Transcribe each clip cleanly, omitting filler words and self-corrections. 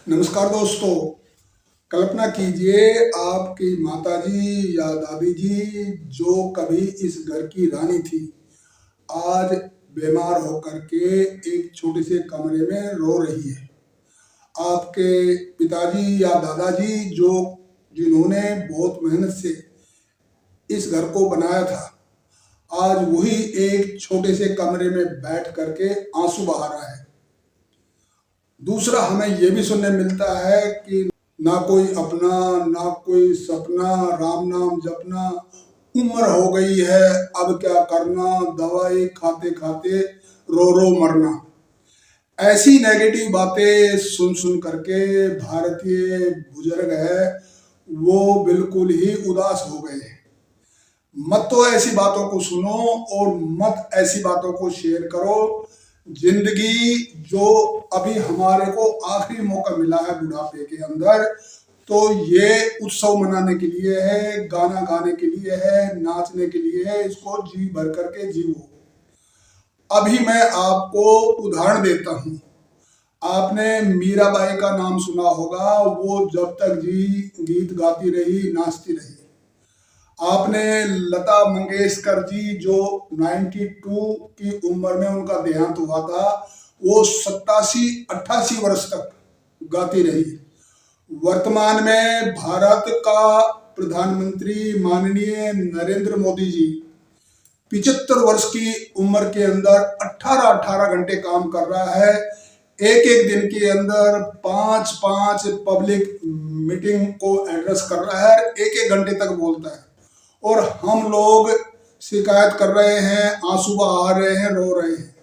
नमस्कार दोस्तों। कल्पना कीजिए आपकी माताजी या दादी जी जो कभी इस घर की रानी थी, आज बीमार होकर के एक छोटे से कमरे में रो रही है। आपके पिताजी या दादाजी जो जिन्होंने बहुत मेहनत से इस घर को बनाया था, आज वही एक छोटे से कमरे में बैठ करके आंसू बहा रहा है। दूसरा, हमें यह भी सुनने मिलता है कि ना कोई अपना, ना कोई सपना, राम नाम जपना, उम्र हो गई है अब क्या करना, दवाई खाते खाते रो रो मरना। ऐसी नेगेटिव बातें सुन सुन करके भारतीय बुजुर्ग है वो बिल्कुल ही उदास हो गए हैं। मत तो ऐसी बातों को सुनो और मत ऐसी बातों को शेयर करो। जिंदगी जो अभी हमारे को आखिरी मौका मिला है बुढ़ापे के अंदर, तो ये उत्सव मनाने के लिए है, गाना गाने के लिए है, नाचने के लिए है। इसको जी भर करके जीवो। अभी मैं आपको उदाहरण देता हूँ। आपने मीराबाई का नाम सुना होगा। वो जब तक जी गीत गाती रही, नाचती रही। आपने लता मंगेशकर जी जो 92 की उम्र में उनका देहांत हुआ था, वो 87-88 वर्ष तक गाती रही। वर्तमान में भारत का प्रधानमंत्री माननीय नरेंद्र मोदी जी 75 वर्ष की उम्र के अंदर 18-18 घंटे काम कर रहा है। एक एक दिन के अंदर 5-5 पब्लिक मीटिंग को एड्रेस कर रहा है, एक एक घंटे तक बोलता है। और हम लोग शिकायत कर रहे हैं, आंसू बहा रहे हैं, रो रहे हैं।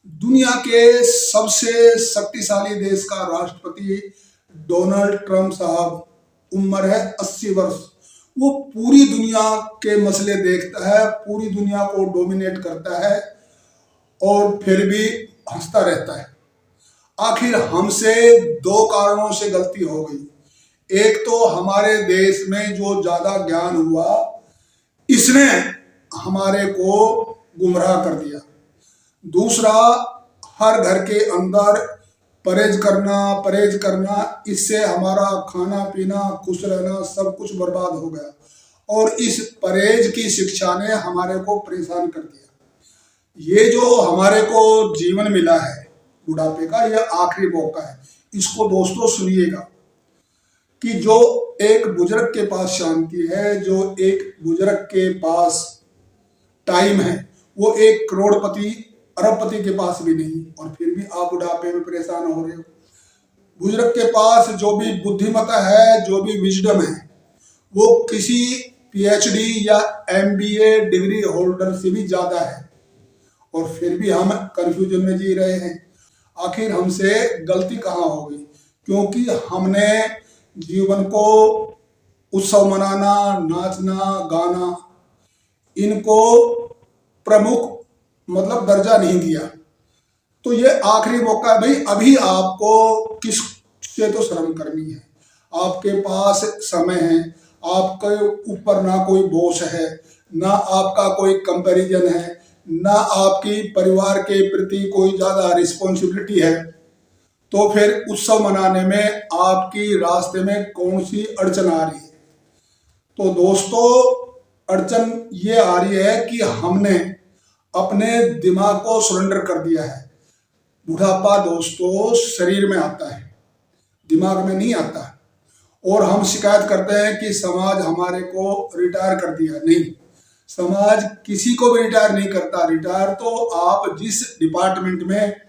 दुनिया के सबसे शक्तिशाली देश का राष्ट्रपति डोनाल्ड ट्रंप साहब, उम्र है 80 वर्ष। वो पूरी दुनिया के मसले देखता है, पूरी दुनिया को डोमिनेट करता है और फिर भी हंसता रहता है। आखिर हमसे दो कारणों से गलती हो गई। एक तो हमारे देश में जो ज्यादा ज्ञान हुआ, इसने हमारे को गुमराह कर दिया। दूसरा, हर घर के अंदर परहेज करना, इससे हमारा खाना पीना, खुश रहना सब कुछ बर्बाद हो गया। और इस परहेज की शिक्षा ने हमारे को परेशान कर दिया। ये जो हमारे को जीवन मिला है बुढ़ापे का, यह आखिरी मौका है। इसको दोस्तों सुनिएगा कि जो एक बुजुर्ग के पास शांति है, जो एक बुजुर्ग के पास टाइम है, वो एक करोड़पति अरबपति के पास भी नहीं। और फिर भी आप बुढ़ापे में परेशान हो रहे हो। बुजुर्ग के पास जो भी बुद्धिमत्ता है, जो भी विजडम है, वो किसी पीएचडी या एमबीए डिग्री होल्डर से भी ज्यादा है। और फिर भी हम कंफ्यूजन में जी रहे हैं। आखिर हमसे गलती कहाँ हो गई? क्योंकि हमने जीवन को उत्सव मनाना, नाचना, गाना, इनको प्रमुख मतलब दर्जा नहीं दिया। तो ये आखिरी मौका है भाई। अभी आपको किस से तो शर्म करनी है। आपके पास समय है, आपके ऊपर ना कोई बॉस है, ना आपका कोई कंपैरिजन है, ना आपकी परिवार के प्रति कोई ज्यादा रिस्पॉन्सिबिलिटी है। तो फिर उत्सव मनाने में आपकी रास्ते में कौन सी अड़चन आ रही है? तो दोस्तों, अड़चन ये आ रही है कि हमने अपने दिमाग को सरेंडर कर दिया है। बुढ़ापा दोस्तों शरीर में आता है, दिमाग में नहीं आता। और हम शिकायत करते हैं कि समाज हमारे को रिटायर कर दिया। नहीं, समाज किसी को भी रिटायर नहीं करता। रिटायर तो आप जिस डिपार्टमेंट में,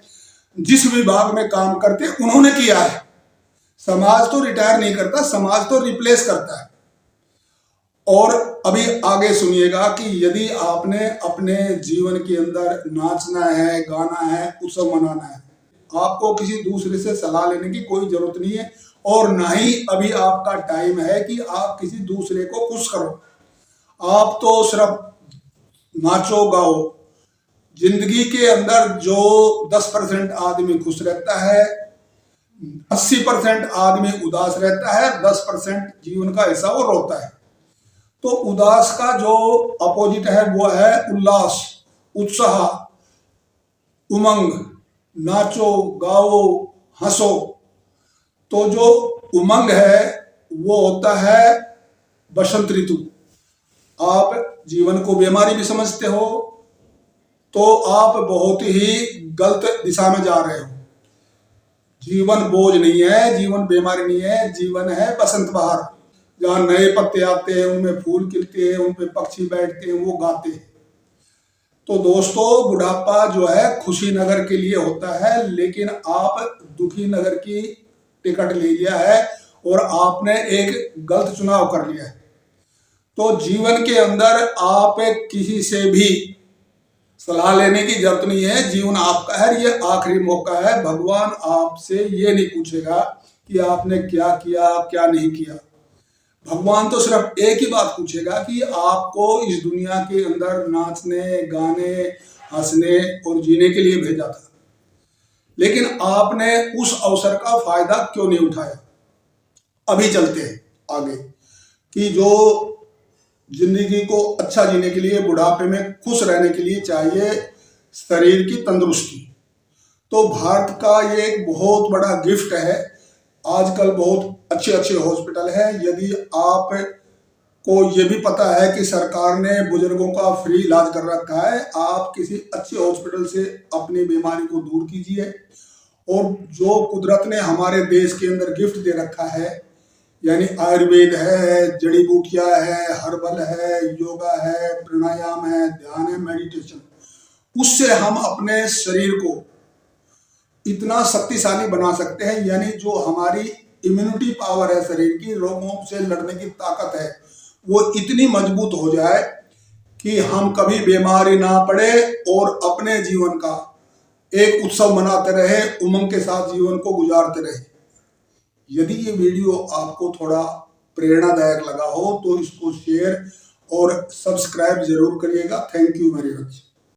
जिस विभाग में काम करते उन्होंने किया है। समाज तो रिटायर नहीं करता, समाज तो रिप्लेस करता है। और अभी आगे सुनिएगा कि यदि आपने अपने जीवन के अंदर नाचना है, गाना है, उत्सव मनाना है, आपको किसी दूसरे से सलाह लेने की कोई जरूरत नहीं है। और ना ही अभी आपका टाइम है कि आप किसी दूसरे को खुश करो। आप तो सिर्फ नाचो गाओ। जिंदगी के अंदर जो 10% आदमी खुश रहता है, 80% आदमी उदास रहता है, 10% जीवन का हिस्सा वो रोता है। तो उदास का जो अपोजिट है वो है उल्लास, उत्साह, उमंग। नाचो गाओ हंसो। तो जो उमंग है वो होता है बसंत ऋतु। आप जीवन को बीमारी भी समझते हो तो आप बहुत ही गलत दिशा में जा रहे हो। जीवन बोझ नहीं है, जीवन बीमारी नहीं है, जीवन है बसंत बहार, जहाँ नए पत्ते आते हैं, उनमें फूल खिलते हैं, उन पे पक्षी बैठते हैं, वो गाते हैं। तो दोस्तों, बुढ़ापा जो है खुशी नगर के लिए होता है, लेकिन आप दुखी नगर की टिकट ले लिया है और आपने एक गलत चुनाव कर लिया है। तो जीवन के अंदर आप किसी से भी सलाह लेने की जरूरत नहीं है। जीवन आपका है, ये आखिरी मौका है। भगवान आपसे ये नहीं पूछेगा कि आपने क्या किया क्या नहीं किया। भगवान तो सिर्फ एक ही बात पूछेगा कि आपको इस दुनिया के अंदर नाचने, गाने, हंसने और जीने के लिए भेजा था, लेकिन आपने उस अवसर का फायदा क्यों नहीं उठाया। अभी चलते हैं आगे कि जो जिंदगी को अच्छा जीने के लिए, बुढ़ापे में खुश रहने के लिए चाहिए शरीर की तंदुरुस्ती। तो भारत का ये एक बहुत बड़ा गिफ्ट है। आजकल बहुत अच्छे अच्छे हॉस्पिटल हैं। यदि आप को ये भी पता है कि सरकार ने बुजुर्गों का फ्री इलाज कर रखा है, आप किसी अच्छे हॉस्पिटल से अपनी बीमारी को दूर कीजिए। और जो कुदरत ने हमारे देश के अंदर गिफ्ट दे रखा है, यानी आयुर्वेद है, जड़ी बूटियां है, हर्बल है, योगा है, प्राणायाम है, ध्यान है, मेडिटेशन, उससे हम अपने शरीर को इतना शक्तिशाली बना सकते हैं। यानी जो हमारी इम्यूनिटी पावर है शरीर की, रोगों से लड़ने की ताकत है, वो इतनी मजबूत हो जाए कि हम कभी बीमारी ना पड़े और अपने जीवन का एक उत्सव मनाते रहे, उमंग के साथ जीवन को गुजारते रहे। यदि ये वीडियो आपको थोड़ा प्रेरणादायक लगा हो तो इसको शेयर और सब्सक्राइब जरूर करिएगा। Thank you very much.